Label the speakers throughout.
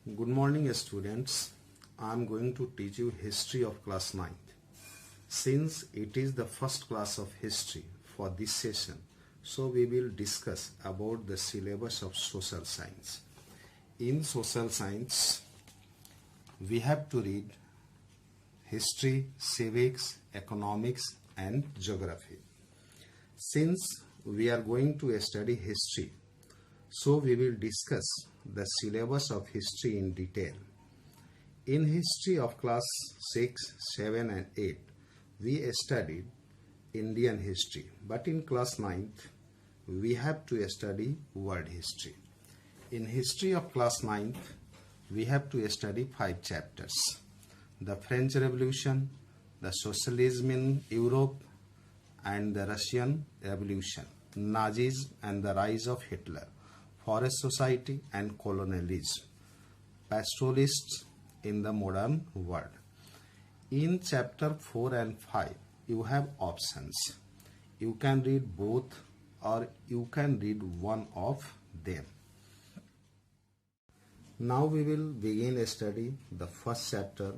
Speaker 1: Good morning, students. I am going to teach you history of class 9th. Since it is the first class of history for this session, so we will discuss about the syllabus of social science. In social science, we have to read history, civics, economics, and geography. Since we are going to study history, so we will discuss the syllabus of history in detail. In history of class 6, 7 and 8, we studied Indian history. But in class 9th, we have to study world history. In history of class 9th, we have to study 5 chapters. The French Revolution, the Socialism in Europe, and the Russian Revolution, Nazism and the rise of Hitler, Forest Society and colonialism, pastoralists in the modern world. In chapter 4 and 5, you have options. You can read both or you can read one of them. Now we will begin a study the first chapter,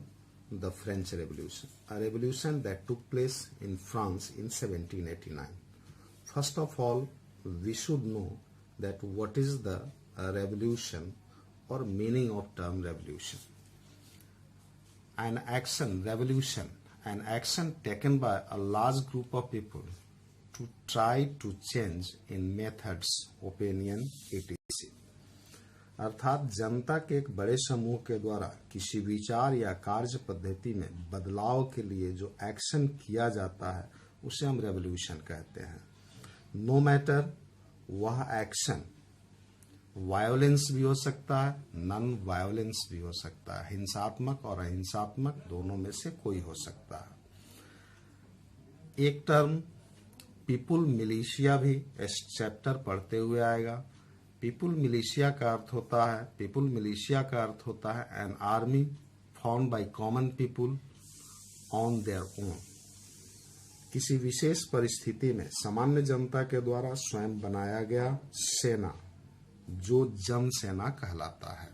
Speaker 1: the French Revolution, a revolution that took place in France in 1789. First of all, we should know that what is the revolution or meaning of term revolution. An action, revolution, an action taken by a large group of people to try to change in methods, opinion, etc. अर्थात जनता के एक बड़े समूह के द्वारा किसी विचार या कार्य पद्धति में बदलाव के लिए जो एक्शन किया जाता है उसे हम रेवोल्यूशन कहते हैं. नो मैटर वह एक्शन वायोलेंस भी हो सकता है, नॉन वायोलेंस भी हो सकता है, हिंसात्मक और अहिंसात्मक दोनों में से कोई हो सकता है. एक टर्म पीपुल मिलिशिया भी इस चैप्टर पढ़ते हुए आएगा. पीपुल मिलिशिया का अर्थ होता है an army formed by common people on their own. किसी विशेष परिस्थिति में सामान्य जनता के द्वारा स्वयं बनाया गया सेना जो जन सेना कहलाता है.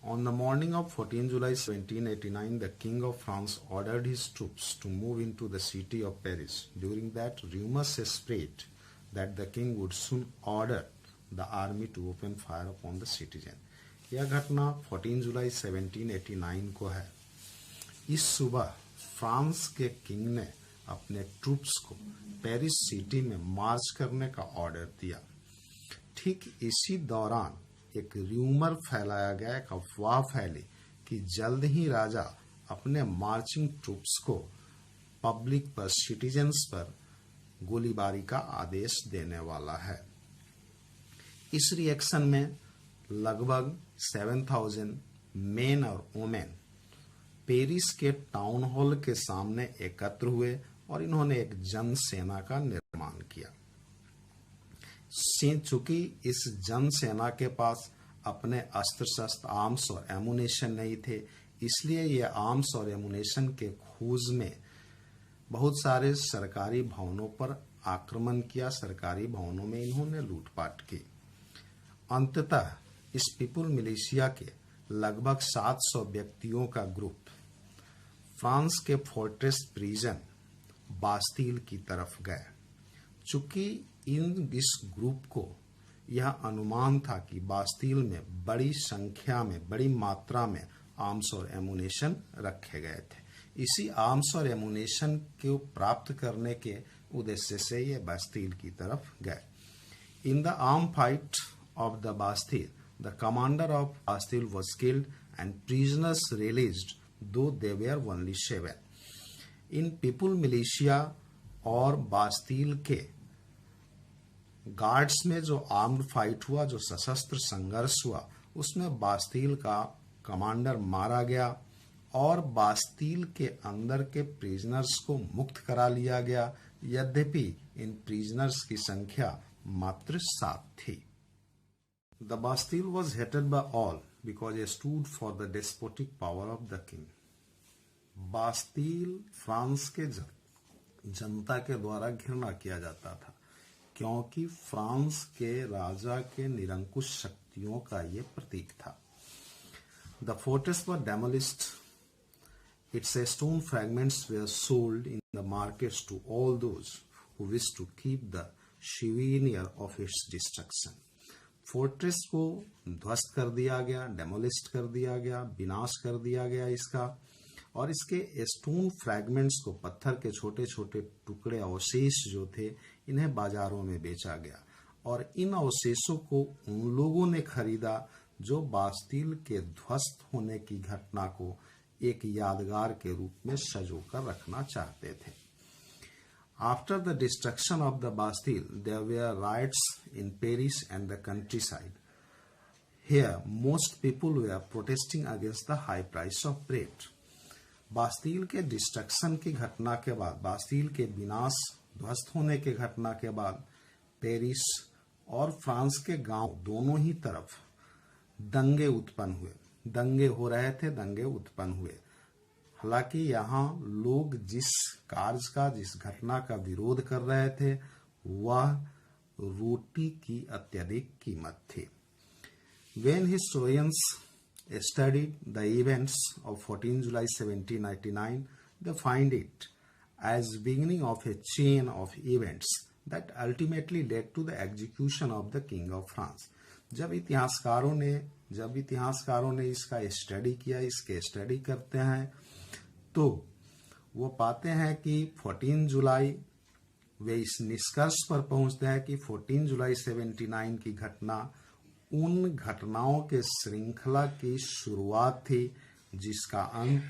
Speaker 1: On the morning of 14 July 1789, the King of France ordered his troops to move into the city of Paris. During that, rumors spread that the king would soon order the army to open fire upon the citizen. यह घटना 14 July 1789 को है. इस सुबह France के king ने अपने troops को पेरिस सिटी में मार्च करने का ऑर्डर दिया. ठीक इसी दौरान एक र्यूमर फैलाया गया, एक अफवाह फैली कि जल्द ही राजा अपने मार्चिंग ट्रूप्स को पब्लिक पर, सिटीजन्स पर गोलीबारी का आदेश देने वाला है. इस रिएक्शन में लगभग 7,000 मेन और वुमेन पेरिस के टाउन हॉल के सामने एकत्र हुए और इन्होंने एक जन सेना का निर्माण किया. चूंकि इस जन सेना के पास अपने अस्त्र शस्त्र, आर्म्स और एमुनेशन नहीं थे, इसलिए ये आर्म्स और एमुनेशन के खोज में बहुत सारे सरकारी भवनों पर आक्रमण किया. सरकारी भवनों में इन्होंने लूटपाट की. अंततः इस पीपुल मिलिशिया के लगभग 700 व्यक्तियों का ग्रुप फ्रांस के फोर्ट्रेस प्रिजन बास्तील की तरफ गए. चूंकि इस ग्रुप को यह अनुमान था कि बास्तील में बड़ी संख्या में, बड़ी मात्रा में आर्म्स और एमुनेशन रखे गए थे, इसी आर्म्स और एमुनेशन को प्राप्त करने के उद्देश्य से ये बास्तील की तरफ गए. In the arm fight of the Bastille, the commander of Bastille was killed and prisoners released, though they were only 7. In people militia और बास्तील के गार्ड्स में जो आर्म्ड फाइट हुआ, जो सशस्त्र संघर्ष हुआ, उसमें बास्तील का कमांडर मारा गया और बास्तील के अंदर के प्रिजनर्स को मुक्त करा लिया गया. यद्यपि इन प्रिजनर्स की संख्या मात्र 7 थी. The Bastille was hated by all because it stood for the despotic power of the king. Bastille France के जनता के द्वारा घृणा किया जाता था क्योंकि फ्रांस के राजा के निरंकुश शक्तियों का ये प्रतीक था। The fortress were demolished, its stone fragments were sold in the markets to all those who wish to keep the souvenir of its destruction. Fortress को ध्वस्त कर दिया गया, डेमोलिस्ट कर दिया गया, विनाश कर दिया गया इसका, और इसके स्टोन फ्रैगमेंट्स को, पत्थर के छोटे छोटे टुकड़े अवशेष जो थे, इन्हें बाजारों में बेचा गया और इन अवशेषों को उन लोगों ने खरीदा जो बास्तील के ध्वस्त होने की घटना को एक यादगार के रूप में संजोकर रखना चाहते थे। After the destruction of the Bastille, there were riots in Paris and the countryside. Here, most people were protesting against the high price of bread. Bastille के डिस्ट्रक्शन की घटना के बाद, बास्तील के विनाश, ध्वस्त होने के घटना के बाद पेरिस और फ्रांस के गांव दोनों ही तरफ दंगे उत्पन्न हुए। दंगे हो रहे थे, दंगे उत्पन्न हुए। हालांकि यहाँ लोग जिस कार्य का, जिस घटना का विरोध कर रहे थे, वह रोटी की अत्यधिक कीमत थी। When historians studied the events of 14 July 1799, they find it as beginning of a chain of events that ultimately led to the execution of the King of France. जब इतिहासकारों ने इसका स्टडी किया, इसके स्टडी करते हैं, तो वो पाते हैं कि 14 जुलाई, वे इस निष्कर्ष पर पहुंचते हैं कि 14 जुलाई 79 की घटना उन घटनाओं के श्रृंखला की शुरुआत थी जिसका अंत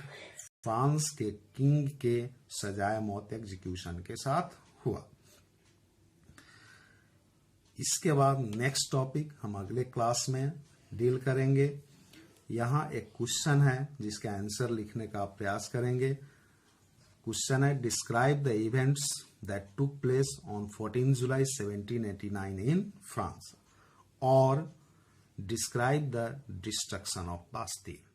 Speaker 1: फ्रांस के किंग के सजाए मौत एग्जीक्यूशन के साथ हुआ। इसके बाद नेक्स्ट टॉपिक हम अगले क्लास में डील करेंगे। यहाँ एक क्वेश्चन है जिसका आंसर लिखने का प्रयास करेंगे। क्वेश्चन है, describe the events that took place on 14 July 1789 in France, और describe the destruction of Bastille.